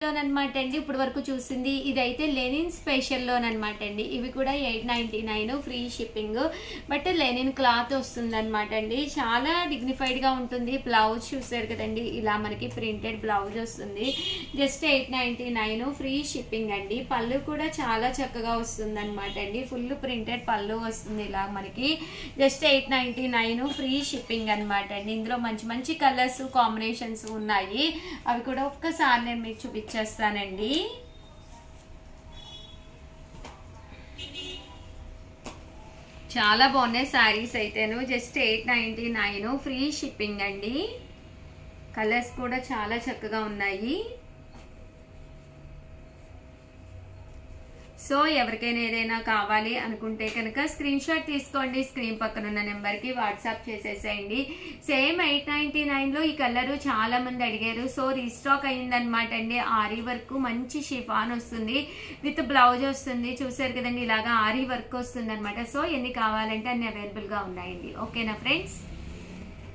అనమాట అండి. ఇప్పుడు వరకు చూసింది ఇదైతే లెనిన్ స్పెషల్ లోన్ అనమాట అండి. ఇవి కూడా 899 free shipping. But linen cloth వస్తుంది అనమాట అండి. చాలా డిగ్నిఫైడ్ గా ఉంటుంది. బ్లౌజ్ చూసారు కదండి, ఇలా మనకి ప్రింటెడ్ బ్లౌజ్ వస్తుంది. జస్ట్ 899 ఫ్రీ షిప్పింగ్ అండి. పళ్ళు కూడా చాలా చక్కగా వస్తుంది అనమాట అండి. ఫుల్ ప్రింటెడ్ పళ్ళు వస్తుంది ఇలా మనకి. జస్ట్ 899 ఫ్రీ షిప్పింగ్ అనమాట అండి. ఇందులో మంచి మంచి కలర్స్ కాంబినేషన్స్ ఉన్నాయి. అవి కూడా ఒక్కసారి నేను మీకు చూపించేస్తానండి. చాలా బాగున్నాయి శారీస్ అయితేను. జస్ట్ 899 ఫ్రీ షిప్పింగ్ అండి. కలర్స్ కూడా చాలా చక్కగా ఉన్నాయి. సో ఎవరికైనా ఏదైనా కావాలి అనుకుంటే కనుక స్క్రీన్ షాట్ తీసుకోండి. స్క్రీన్ పక్కన ఉన్న నెంబర్కి వాట్సాప్ చేసేసేయండి. సేమ్ 899లో ఈ కలరు చాలా మంది అడిగారు. సో రీస్టాక్ అయ్యిందనమాట అండి. ఆరీ వర్క్ మంచి షిఫాన్ వస్తుంది, విత్ బ్లౌజ్ వస్తుంది. చూసారు కదండి, ఇలాగా ఆరీ వర్క్ వస్తుంది అనమాట. సో ఎన్ని కావాలంటే అన్ని అవైలబుల్గా ఉన్నాయండి. ఓకేనా ఫ్రెండ్స్?